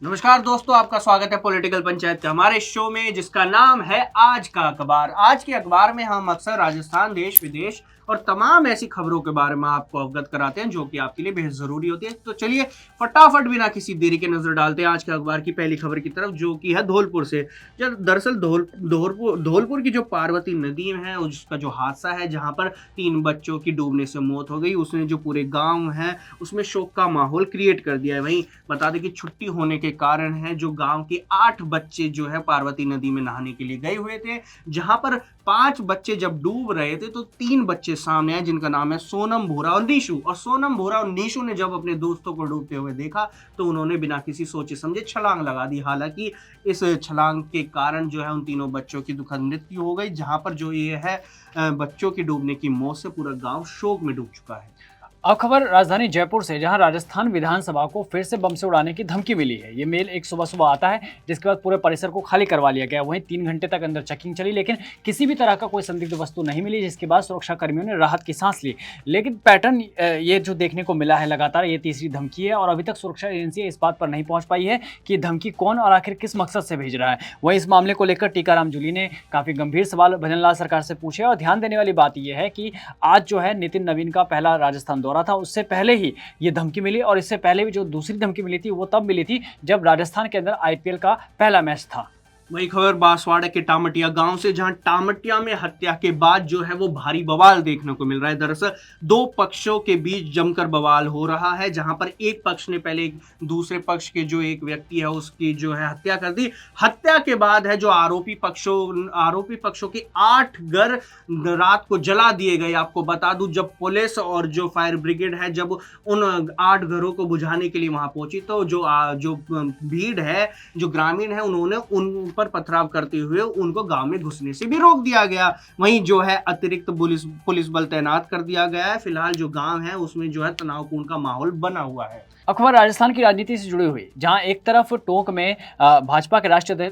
नमस्कार दोस्तों, आपका स्वागत है पॉलिटिकल पंचायत के हमारे शो में, जिसका नाम है आज का अखबार। आज के अखबार में हम अक्सर राजस्थान, देश विदेश और तमाम ऐसी खबरों के बारे में आपको अवगत कराते हैं जो कि आपके लिए बेहद जरूरी होती है। तो चलिए फटाफट बिना किसी देरी के नजर डालते हैं आज के अखबार की पहली खबर की तरफ, जो कि है धौलपुर से। दरअसल धौलपुर की जो पार्वती नदी है उसका जो हादसा है, जहां पर 3 बच्चों की डूबने से मौत हो गई, उसने जो पूरे गांव है उसमें शोक का माहौल क्रिएट कर दिया है। वहीं बता दें कि छुट्टी होने के कारण है जो गांव के 8 बच्चे जो है पार्वती नदी में नहाने के लिए गए हुए थे, जहां पर 5 बच्चे जब डूब रहे थे तो 3 बच्चे सामने आए जिनका नाम है सोनम भूरा और नीशू। और सोनम भूरा और नीशू ने जब अपने दोस्तों को डूबते हुए देखा तो उन्होंने बिना किसी सोचे समझे छलांग लगा दी। हालांकि इस छलांग के कारण जो है उन तीनों बच्चों की दुखद मृत्यु हो गई, जहां पर जो ये है बच्चों की डूबने की मौत से पूरा गांव शोक में डूब चुका है। अब खबर राजधानी जयपुर से, जहां राजस्थान विधानसभा को फिर से बम से उड़ाने की धमकी मिली है। ये मेल एक सुबह सुबह आता है, जिसके बाद पूरे परिसर को खाली करवा लिया गया। वहीं 3 घंटे तक अंदर चेकिंग चली, लेकिन किसी भी तरह का कोई संदिग्ध वस्तु नहीं मिली, जिसके बाद सुरक्षा कर्मियों ने राहत की सांस ली। लेकिन पैटर्न ये जो देखने को मिला है लगातार, ये तीसरी धमकी है और अभी तक सुरक्षा एजेंसी इस बात पर नहीं पहुंच पाई है कि धमकी कौन और आखिर किस मकसद से भेज रहा है। वहीं इस मामले को लेकर टीकाराम जूली ने काफी गंभीर सवाल भजनलाल सरकार से पूछे। और ध्यान देने वाली बात यह है कि आज जो है नितिन नवीन का पहला राजस्थान दौरा था, उससे पहले ही ये धमकी मिली। और इससे पहले भी जो दूसरी धमकी मिली थी वो तब मिली थी जब राजस्थान के अंदर आईपीएल का पहला मैच था। वही खबर बांसवाड़ा के टामटिया गांव से, जहां टामटिया में हत्या के बाद जो है वो भारी बवाल देखने को मिल रहा है। दरअसल 2 पक्षों के बीच जमकर बवाल हो रहा है, जहां पर एक पक्ष ने पहले दूसरे पक्ष के जो एक व्यक्ति है उसकी जो है हत्या कर दी। हत्या के बाद है जो आरोपी पक्षों के 8 घर रात को जला दिए गए। आपको बता दूं, जब पुलिस और जो फायर ब्रिगेड है जब उन 8 घरों को बुझाने के लिए वहां पहुंची तो जो भीड़ है, जो ग्रामीण है, उन्होंने उन पर पथराव करते हुए उनको गांव में घुसने से भी रोक दिया गया। वहीं जो है अतिरिक्त पुलिस बल तैनात कर दिया गया है। फिलहाल जो गांव है उसमें जो है तनावपूर्ण का माहौल बना हुआ है। अखबार राजस्थान की राजनीति से जुड़ी हुई, जहां एक तरफ टोंक में भाजपा के राष्ट्रीय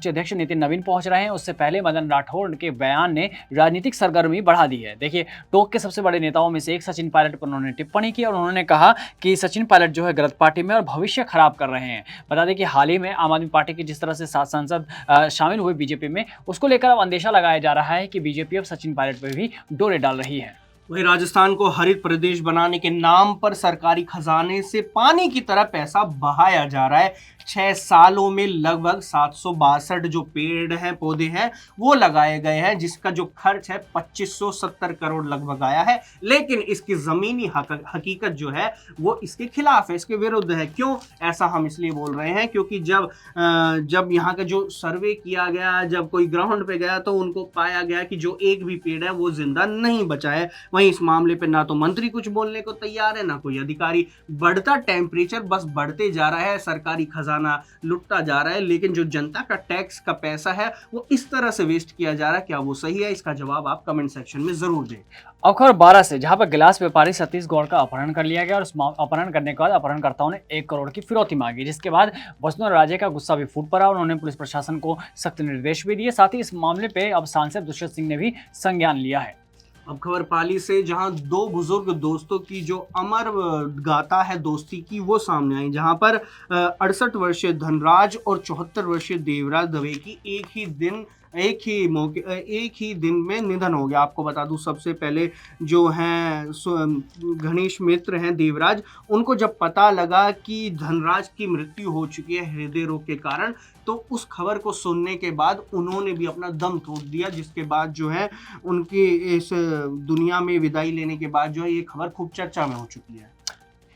अध्यक्ष नितिन नवीन पहुंच रहे हैं, उससे पहले मदन राठौड़ के बयान ने राजनीतिक सरगर्मी बढ़ा दी है। देखिए, टोंक के सबसे बड़े नेताओं में से एक सचिन पायलट पर उन्होंने टिप्पणी की और उन्होंने कहा कि सचिन पायलट जो है गलत पार्टी में और भविष्य खराब कर रहे हैं। बता दें कि हाल ही में आम आदमी पार्टी की जिस तरह से 7 सांसद शामिल हुए बीजेपी में, उसको लेकर अब अंदेशा लगाया जा रहा है कि बीजेपी अब सचिन पायलट पर भी डोरे डाल रही है। वहीं राजस्थान को हरित प्रदेश बनाने के नाम पर सरकारी खजाने से पानी की तरह पैसा बहाया जा रहा है। 6 सालों में लगभग 762 जो पेड़ हैं, पौधे हैं, वो लगाए गए हैं, जिसका जो खर्च है 2570 करोड़ लगभग आया है। लेकिन इसकी जमीनी हकीकत जो है वो इसके खिलाफ है, इसके विरुद्ध है। क्यों ऐसा हम इसलिए बोल रहे हैं, क्योंकि जब यहाँ का जो सर्वे किया गया, जब कोई ग्राउंड पे गया तो उनको पाया गया कि जो एक भी पेड़ है वो जिंदा नहीं बचा है। वहीं इस मामले पे ना तो मंत्री कुछ बोलने को तैयार है, ना कोई अधिकारी। बढ़ता टेम्परेचर बस बढ़ते जा रहा है, सरकारी खजाना लुटता जा रहा है, लेकिन जो जनता का टैक्स का पैसा है वो इस तरह से वेस्ट किया जा रहा है। क्या वो सही है? इसका जवाब आप कमेंट सेक्शन में जरूर दें। अब खबर 12 से, जहां पर गिलास व्यापारी सतीश गौड़ का अपहरण कर लिया गया और इस अपहरण करने के बाद अपहरणकर्ताओं ने 1 करोड़ की फिरौती मांगी, जिसके बाद वसुंधरा राजे का गुस्सा भी फूट पड़ा। उन्होंने पुलिस प्रशासन को सख्त निर्देश भी दिए। साथ ही इस मामले पे अब सांसद दुष्यंत सिंह ने भी संज्ञान लिया है। अब खबर पाली से, जहां 2 बुजुर्ग दोस्तों की जो अमर गाथा है दोस्ती की वो सामने आई, जहां पर 68 वर्षीय धनराज और 74 वर्षीय देवराज दवे की एक ही दिन में निधन हो गया। आपको बता दूं, सबसे पहले जो हैं घनिष्ठ मित्र हैं देवराज, उनको जब पता लगा कि धनराज की मृत्यु हो चुकी है हृदय रोग के कारण, तो उस खबर को सुनने के बाद उन्होंने भी अपना दम तोड़ दिया, जिसके बाद जो है उनकी इस दुनिया में विदाई लेने के बाद जो है ये खबर खूब चर्चा में हो चुकी है।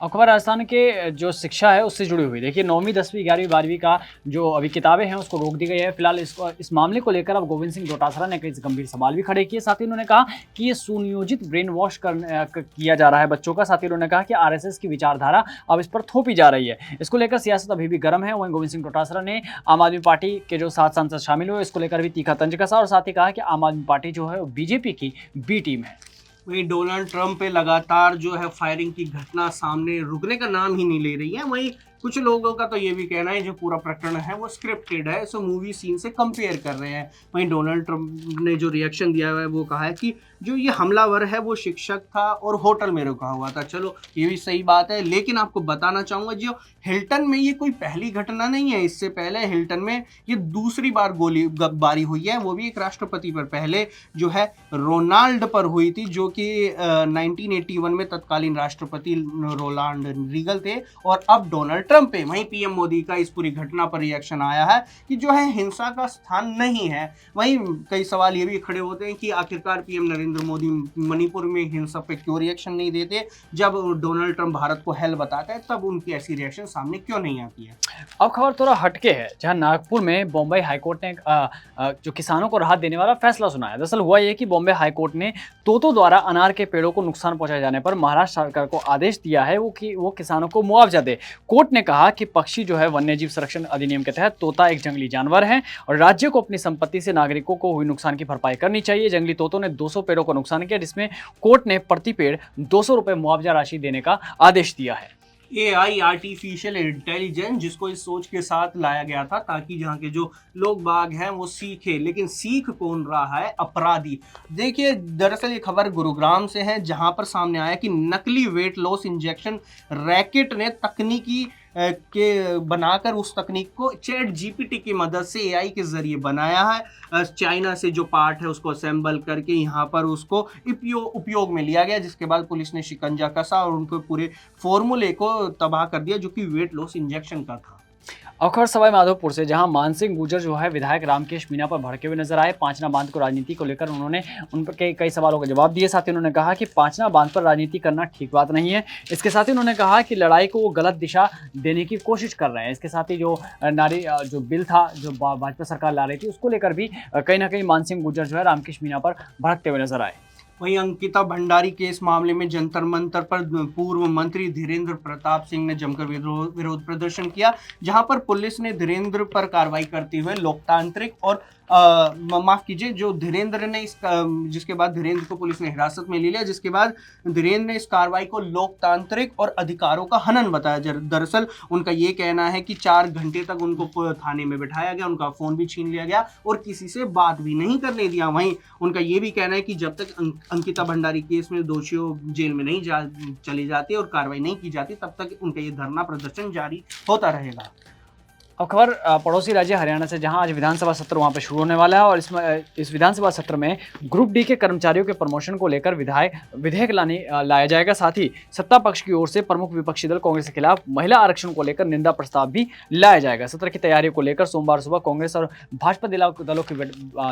अखबार राजस्थान के जो शिक्षा है उससे जुड़ी हुई, देखिए 9वीं 10वीं 11वीं 12वीं का जो अभी किताबें हैं उसको रोक दी गई है। फिलहाल इस मामले को लेकर अब गोविंद सिंह डोटासरा ने कई गंभीर सवाल भी खड़े किए। साथ ही उन्होंने कहा कि ये सुनियोजित ब्रेन वॉश किया जा रहा है बच्चों का। साथ ही उन्होंने कहा कि आरएसएस की विचारधारा अब इस पर थोपी जा रही है। इसको लेकर सियासत अभी भी गर्म है। वहीं गोविंद सिंह डोटासरा ने आम आदमी पार्टी के जो 7 सांसद शामिल हुए इसको लेकर भी तीखा तंज कसा और साथ ही कहा कि आम आदमी पार्टी जो है बीजेपी की बी टीम है। वहीं डोनाल्ड ट्रंप पे लगातार जो है फायरिंग की घटना सामने रुकने का नाम ही नहीं ले रही है। वहीं कुछ लोगों का तो ये भी कहना है जो पूरा प्रकरण है वो स्क्रिप्टेड है, सो मूवी सीन से कंपेयर कर रहे हैं। वहीं डोनाल्ड ट्रंप ने जो रिएक्शन दिया हुआ है वो कहा है कि जो ये हमलावर है वो शिक्षक था और होटल में रुका हुआ था। चलो ये भी सही बात है, लेकिन आपको बताना चाहूंगा जो हिल्टन में ये कोई पहली घटना नहीं है। इससे पहले हिल्टन में ये दूसरी बार गोलीबारी हुई है, वो भी एक राष्ट्रपति पर। पहले जो है रोनाल्ड पर हुई थी, जो कि 1981 में तत्कालीन राष्ट्रपति रोनाल्ड रीगन थे, और अब डोनाल्ड ट्रंप पे। वहीं पीएम मोदी का इस पूरी घटना पर रिएक्शन आया है कि जो है हिंसा का स्थान नहीं है। वहीं कई सवाल ये भी खड़े होते हैं कि आखिरकार पीएम नरेंद्र मोदी मणिपुर में हिंसा पे क्यों रिएक्शन नहीं देते, जब डोनाल्ड ट्रंप भारत को हेल बताता है तब उनकी ऐसी रिएक्शन सामने क्यों नहीं आती है। अब खबर थोड़ा हटके है, जहां नागपुर में बॉम्बे हाईकोर्ट ने जो किसानों को राहत देने वाला फैसला सुनाया। दरअसल हुआ ये कि बॉम्बे हाईकोर्ट ने तोतों द्वारा अनार के पेड़ों को नुकसान पहुंचाए जाने पर महाराष्ट्र सरकार को आदेश दिया है कि वो किसानों को मुआवजा दे। कोर्ट ने कहा कि पक्षी जो है वन्यजीव संरक्षण अधिनियम के तहत तोता एक जंगली जानवर है और राज्य को अपनी संपत्ति से नागरिकों को हुई नुकसान की भरपाई करनी चाहिए। जंगली तोतों ने 200 पेड़ों को नुकसान किया, जिसमें कोर्ट ने प्रति पेड़ 200 रुपये मुआवजा राशि देने का आदेश दिया है। AI आर्टिफिशियल इंटेलिजेंस, जिसको इस सोच के साथ लाया गया था ताकि जहाँ के जो लोग बाग हैं वो सीखे, लेकिन सीख कौन रहा है? अपराधी। देखिए दरअसल ये खबर गुरुग्राम से है, जहाँ पर सामने आया कि नकली वेट लॉस इंजेक्शन रैकेट ने तकनीकी के बनाकर उस तकनीक को चैट जीपीटी की मदद से AI के जरिए बनाया है। चाइना से जो पार्ट है उसको असेंबल करके यहाँ पर उसको उपयोग में लिया गया, जिसके बाद पुलिस ने शिकंजा कसा और उनको पूरे फॉर्मूले को तबाह कर दिया जो कि वेट लॉस इंजेक्शन का था। अब खबर सवाई माधोपुर से, जहां मानसिंह गुर्जर जो है विधायक रामकेश मीणा पर भड़के हुए नजर आए। पांचना बांध को राजनीति को लेकर उन्होंने उन पर कई सवालों का जवाब दिए। साथ ही उन्होंने कहा कि पांचना बांध पर राजनीति करना ठीक बात नहीं है। इसके साथ ही उन्होंने कहा कि लड़ाई को वो गलत दिशा देने की कोशिश कर रहे हैं। इसके साथ ही जो बिल था जो भाजपा सरकार ला रही थी उसको लेकर भी कहीं ना कहीं मानसिंह गुर्जर जो है रामकेश मीणा पर भड़कते हुए नजर आए। वहीं अंकिता भंडारी केस मामले में जंतर मंतर पर पूर्व मंत्री धीरेन्द्र प्रताप सिंह ने जमकर विरोध प्रदर्शन किया, जहां पर पुलिस ने धीरेन्द्र पर कार्रवाई करते हुए लोकतांत्रिक और माफ कीजिए जो धीरेन्द्र ने जिसके बाद धीरेन्द्र को पुलिस ने हिरासत में ले लिया, जिसके बाद धीरेन्द्र ने इस कार्रवाई को लोकतांत्रिक और अधिकारों का हनन बताया। दरअसल उनका ये कहना है कि 4 घंटे तक उनको थाने में बिठाया गया, उनका फोन भी छीन लिया गया और किसी से बात भी नहीं करने दिया। वहीं उनका ये भी कहना है कि जब तक अंकिता भंडारी केस में दोषियों जेल में नहीं चली जाती और कार्रवाई नहीं की जाती तब तक उनका ये धरना प्रदर्शन जारी होता रहेगा। अब खबर पड़ोसी राज्य हरियाणा से, जहां आज विधानसभा सत्र वहां पर शुरू होने वाला है और इस विधानसभा सत्र में ग्रुप डी के कर्मचारियों के प्रमोशन को लेकर विधेयक लाया जाएगा। साथ ही सत्ता पक्ष की ओर से प्रमुख विपक्षी दल कांग्रेस के खिलाफ महिला आरक्षण को लेकर निंदा प्रस्ताव भी लाया जाएगा। सत्र की तैयारियों को लेकर सोमवार सुबह कांग्रेस और भाजपा दलों की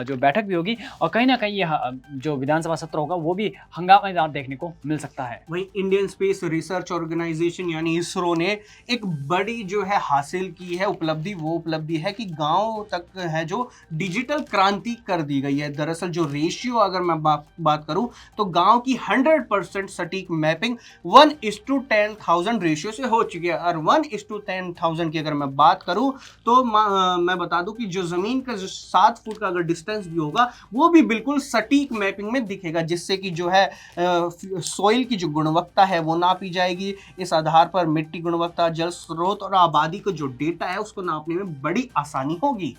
जो बैठक भी होगी और कहीं ना कहीं यह जो विधानसभा सत्र होगा वो भी हंगामेदार देखने को मिल सकता है। वहीं इंडियन स्पेस रिसर्च ऑर्गेनाइजेशन यानी इसरो ने एक बड़ी जो है हासिल की है उपलब्धि है कि गांव तक है जो डिजिटल क्रांति कर दी गई है। दरअसल जो रेशियो अगर मैं बात करूं तो गांव की 100% सटीक मैपिंग 1:10,000 रेशियो से हो चुकी है। और 1:10,000 की अगर मैं बात करूं तो मैं बता दूं कि जो जमीन का जो 7 फुट का अगर डिस्टेंस भी होगा वो भी बिल्कुल सटीक मैपिंग में दिखेगा, जिससे कि जो है सोइल की जो गुणवत्ता है वो नापी जाएगी। इस आधार पर मिट्टी गुणवत्ता, जल स्रोत और आबादी का जो डेटा है उसको नापने में बड़ी आसानी होगी।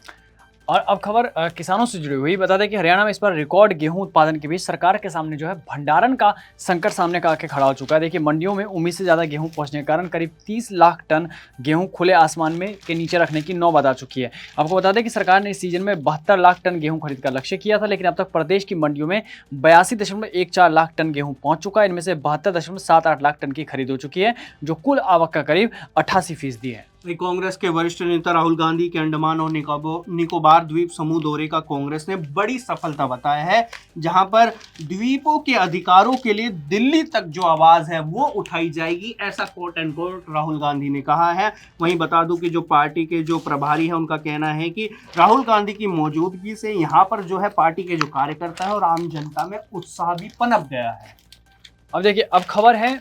और अब खबर किसानों से जुड़ी हुई। बता दें कि हरियाणा में इस बार रिकॉर्ड गेहूं उत्पादन के बीच सरकार के सामने जो है भंडारण का संकट सामने आके खड़ा हो चुका है। देखिए मंडियों में उम्मीद से ज़्यादा गेहूं पहुंचने के कारण करीब 30 लाख टन गेहूं खुले आसमान में के नीचे रखने की नौबत आ चुकी है। आपको बता दें कि सरकार ने इस सीजन में 72 लाख टन गेहूँ खरीद का लक्ष्य किया था, लेकिन अब तक प्रदेश की मंडियों में 82.14 लाख टन गेहूँ पहुँच चुका है। इनमें से 72.78 लाख टन की खरीद हो चुकी है, जो कुल आवक का करीब 88% है। कांग्रेस के वरिष्ठ नेता राहुल गांधी के अंडमान और निकोबार द्वीप समूह दौरे का कांग्रेस ने बड़ी सफलता बताया है, जहां पर द्वीपों के अधिकारों के लिए दिल्ली तक जो आवाज है वो उठाई जाएगी, ऐसा quote and quote Rahul Gandhi ने कहा है। वहीं बता दूं कि जो पार्टी के जो प्रभारी है उनका कहना है कि राहुल गांधी की मौजूदगी से यहाँ पर जो है पार्टी के जो कार्यकर्ता है और आम जनता में उत्साह भी पनप गया है। अब देखिए अब खबर है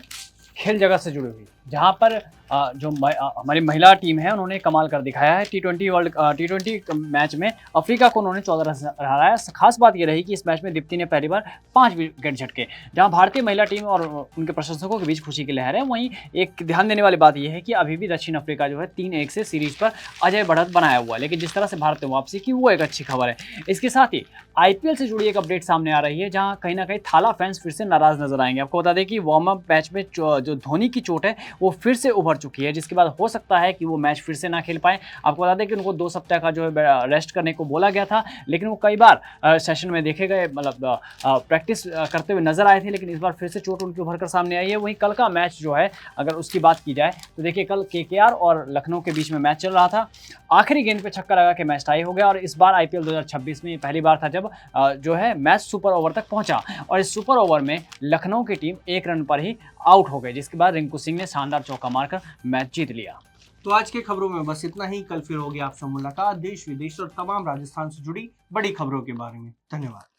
खेल जगत से जुड़ी हुई। जहां पर हमारी महिला टीम है उन्होंने कमाल कर दिखाया है। टी20 मैच में अफ्रीका को उन्होंने 14 रन से हराया। खास बात ये रही कि इस मैच में दीप्ति ने पहली बार 5 विकेट झटके। जहां भारतीय महिला टीम और उनके प्रशंसकों के बीच खुशी की लहर है, वहीं एक ध्यान देने वाली बात यह है कि अभी भी दक्षिण अफ्रीका जो है 3-1 से सीरीज पर अजय बढ़त बनाया हुआ है, लेकिन जिस तरह से भारत ने वापसी की वो एक अच्छी खबर है। इसके साथ ही आईपीएल से जुड़ी एक अपडेट सामने आ रही है, जहां कहीं ना कहीं थाला फैंस फिर से नाराज नजर आएंगे। आपको बता दें कि वार्म अप मैच में जो धोनी की चोट है वो फिर से उभर चुकी है, जिसके बाद हो सकता है कि वो मैच फिर से ना खेल पाए। आपको बता दें कि उनको 2 सप्ताह का जो है रेस्ट करने को बोला गया था, लेकिन वो कई बार सेशन में देखे गए, मतलब प्रैक्टिस करते हुए नजर आए थे, लेकिन इस बार फिर से चोट उनकी उभर कर सामने आई है। वहीं कल का मैच जो है, अगर उसकी बात की जाए तो देखिए, कल केकेआर और लखनऊ के बीच में मैच चल रहा था। आखिरी गेंद पे छक्का लगा के मैच टाई हो गया, और इस बार आईपीएल 2026 में पहली बार था जब जो है मैच सुपर ओवर तक पहुंचा, और इस सुपर ओवर में लखनऊ की टीम 1 रन पर ही आउट हो गई, जिसके बाद रिंकू सिंह ने शानदार चौका मारकर मैच जीत लिया। तो आज के खबरों में बस इतना ही। कल फिर होगी आपसे मुलाकात देश विदेश और तमाम राजस्थान से जुड़ी बड़ी खबरों के बारे में। धन्यवाद।